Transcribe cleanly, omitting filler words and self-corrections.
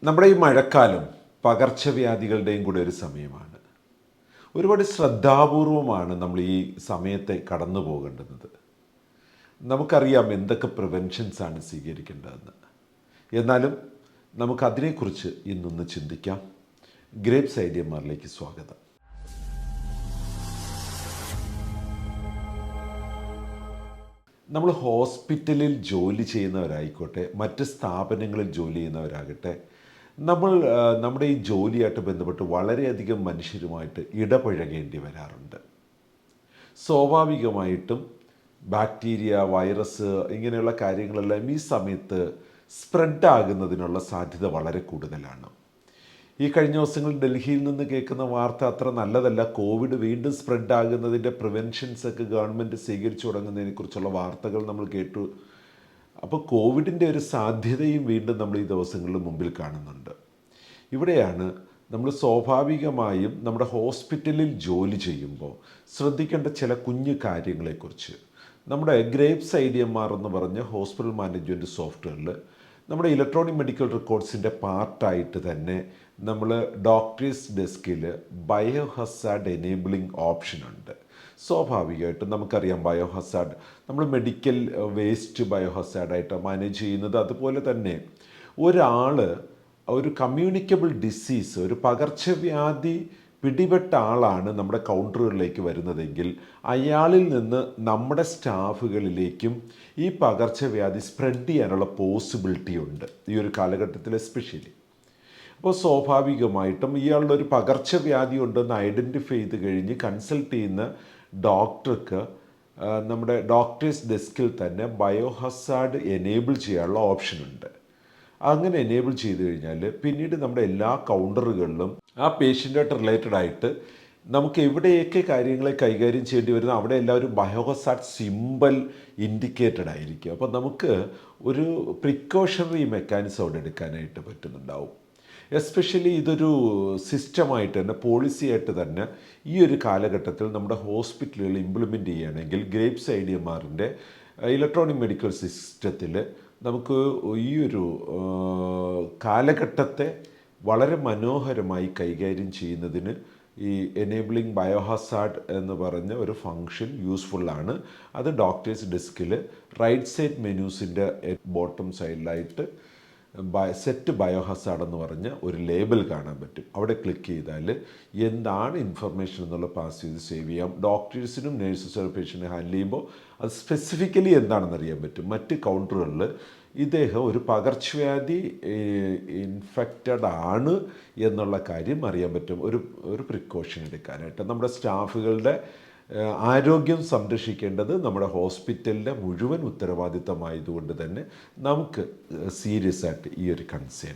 നമ്മുടെ ഈ മഴക്കാലം പകർച്ചവ്യാധികളുടെയും കൂടെ ഒരു സമയമാണ്. ഒരുപാട് ശ്രദ്ധാപൂർവമാണ് നമ്മൾ ഈ സമയത്തെ കടന്നു പോകേണ്ടുന്നത്. നമുക്കറിയാം എന്തൊക്കെ പ്രിവെൻഷൻസാണ് സ്വീകരിക്കേണ്ടതെന്ന്. എന്നാലും നമുക്കതിനെക്കുറിച്ച് ഇന്നൊന്ന് ചിന്തിക്കാം. ഗ്രേപ്സ് ഐഡിയമാരിലേക്ക് സ്വാഗതം. നമ്മൾ ഹോസ്പിറ്റലിൽ ജോലി ചെയ്യുന്നവരായിക്കോട്ടെ, മറ്റ് സ്ഥാപനങ്ങളിൽ ജോലി ചെയ്യുന്നവരാകട്ടെ, നമ്മൾ നമ്മുടെ ഈ ജോലിയായിട്ട് ബന്ധപ്പെട്ട് വളരെയധികം മനുഷ്യരുമായിട്ട് ഇടപഴകേണ്ടി വരാറുണ്ട്. സ്വാഭാവികമായിട്ടും ബാക്ടീരിയ, വൈറസ് ഇങ്ങനെയുള്ള കാര്യങ്ങളെല്ലാം ഈ സമയത്ത് സ്പ്രെഡ് ആകുന്നതിനുള്ള സാധ്യത വളരെ കൂടുതലാണ്. ഈ കഴിഞ്ഞ ദിവസങ്ങളിൽ ഡൽഹിയിൽ നിന്ന് കേൾക്കുന്ന വാർത്ത അത്ര നല്ലതല്ല. കോവിഡ് വീണ്ടും സ്പ്രെഡ് ആകുന്നതിൻ്റെ പ്രിവെൻഷൻസൊക്കെ ഗവൺമെൻറ് സ്വീകരിച്ചു തുടങ്ങുന്നതിനെക്കുറിച്ചുള്ള വാർത്തകൾ നമ്മൾ കേട്ടു. അപ്പോൾ കോവിഡിൻ്റെ ഒരു സാധ്യതയും വീണ്ടും നമ്മൾ ഈ ദിവസങ്ങളിൽ മുമ്പിൽ കാണുന്നുണ്ട്. ഇവിടെയാണ് നമ്മൾ സ്വാഭാവികമായും നമ്മുടെ ഹോസ്പിറ്റലിൽ ജോലി ചെയ്യുമ്പോൾ ശ്രദ്ധിക്കേണ്ട ചില കുഞ്ഞു കാര്യങ്ങളെക്കുറിച്ച് നമ്മുടെ ഗ്രേപ്സ് ഐഡിയമാർ എന്ന് പറഞ്ഞ ഹോസ്പിറ്റൽ മാനേജ്മെൻറ്റ് സോഫ്റ്റ്വെയറിൽ നമ്മുടെ ഇലക്ട്രോണിക് മെഡിക്കൽ റെക്കോർഡ്സിൻ്റെ പാർട്ടായിട്ട് തന്നെ നമ്മൾ ഡോക്ടേഴ്സ് ഡെസ്കിൽ ബയോ ഹസാർഡ് എനേബിളിംഗ് ഓപ്ഷൻ ഉണ്ട്. സ്വാഭാവികമായിട്ടും നമുക്കറിയാം ബയോ ഹസാർഡ് നമ്മൾ മെഡിക്കൽ വേസ്റ്റ് ബയോ ഹസാർഡായിട്ട് മാനേജ് ചെയ്യുന്നത്. അതുപോലെ തന്നെ ഒരു കമ്മ്യൂണിക്കബിൾ ഡിസീസ്, ഒരു പകർച്ചവ്യാധി പിടിപെട്ട ആളാണ് നമ്മുടെ കൗണ്ടറുകളിലേക്ക് വരുന്നതെങ്കിൽ അയാളിൽ നിന്ന് നമ്മുടെ സ്റ്റാഫുകളിലേക്കും ഈ പകർച്ചവ്യാധി സ്പ്രെഡ് ചെയ്യാനുള്ള പോസിബിലിറ്റി ഉണ്ട് ഈ ഒരു കാലഘട്ടത്തിൽ എസ്പെഷ്യലി. അപ്പോൾ സ്വാഭാവികമായിട്ടും ഇയാളുടെ ഒരു പകർച്ചവ്യാധി ഉണ്ടെന്ന് ഐഡൻറ്റിഫൈ ചെയ്ത് കഴിഞ്ഞ് കൺസൾട്ട് ചെയ്യുന്ന ഡോക്ടർക്ക് നമ്മുടെ ഡോക്ടേഴ്സ് ഡെസ്കിൽ തന്നെ ബയോ ഹസാർഡ് എനേബിൾ ചെയ്യാനുള്ള ഓപ്ഷനുണ്ട്. അങ്ങനെ എനേബിൾ ചെയ്ത് കഴിഞ്ഞാൽ പിന്നീട് നമ്മുടെ എല്ലാ കൗണ്ടറുകളിലും ആ പേഷ്യൻ്റായിട്ട് റിലേറ്റഡ് ആയിട്ട് നമുക്ക് എവിടെയൊക്കെ കാര്യങ്ങളെ കൈകാര്യം ചെയ്യേണ്ടി വരുന്ന അവിടെ എല്ലാവരും ബയോ ഹസാർഡ് സിമ്പൽ ഇൻഡിക്കേറ്റഡ് ആയിരിക്കും. അപ്പോൾ നമുക്ക് ഒരു പ്രിക്കോഷണറി മെക്കാനിസം അവിടെ എടുക്കാനായിട്ട് പറ്റുന്നുണ്ടാവും. എസ്പെഷ്യലി ഇതൊരു സിസ്റ്റമായിട്ട് തന്നെ, പോളിസിയായിട്ട് തന്നെ ഈ ഒരു കാലഘട്ടത്തിൽ നമ്മുടെ ഹോസ്പിറ്റലുകൾ ഇംപ്ലിമെൻറ്റ് ചെയ്യുകയാണെങ്കിൽ ഗ്രേപ്സ് ഐഡിയമാറിൻ്റെ ഇലക്ട്രോണിക് മെഡിക്കൽ സിസ്റ്റത്തിൽ നമുക്ക് ഈ ഒരു കാലഘട്ടത്തെ വളരെ മനോഹരമായി കൈകാര്യം ചെയ്യുന്നതിന് ഈ എനേബിളിംഗ് ബയോഹസാർഡ് എന്ന് പറഞ്ഞ ഒരു ഫങ്ഷൻ യൂസ്ഫുള്ളാണ്. അത് ഡോക്ടേഴ്സ് ഡെസ്കിൽ റൈറ്റ് സൈഡ് മെനൂസിൻ്റെ ബോട്ടം സൈഡിലായിട്ട് സെറ്റ് ബയോഹസാർഡ് എന്ന് പറഞ്ഞ ഒരു ലേബൽ കാണാൻ പറ്റും. അവിടെ ക്ലിക്ക് ചെയ്താൽ എന്താണ് ഇൻഫർമേഷൻ എന്നുള്ള പാസ് ചെയ്ത് സേവ് ചെയ്യാം. ഡോക്ടേഴ്സിനും നേഴ്സസിനും പേഷ്യൻറ്റിനെ ഹാൻഡിൽ ചെയ്യുമ്പോൾ അത് സ്പെസിഫിക്കലി എന്താണെന്ന് അറിയാൻ പറ്റും. മറ്റ് കൗണ്ടറുകളിൽ ഇദ്ദേഹം ഒരു പകർച്ചവ്യാധി ഇൻഫെക്റ്റഡ് ആണ് എന്നുള്ള കാര്യം അറിയാൻ പറ്റും. ഒരു പ്രിക്കോഷൻ എടുക്കാനായിട്ട് നമ്മുടെ സ്റ്റാഫുകളുടെ ആരോഗ്യം സംരക്ഷിക്കേണ്ടത് നമ്മുടെ ഹോസ്പിറ്റലിൻ്റെ മുഴുവൻ ഉത്തരവാദിത്തമായതുകൊണ്ട് തന്നെ നമുക്ക് സീരിയസ് ആയിട്ട് ഈ ഒരു കൺസേൺ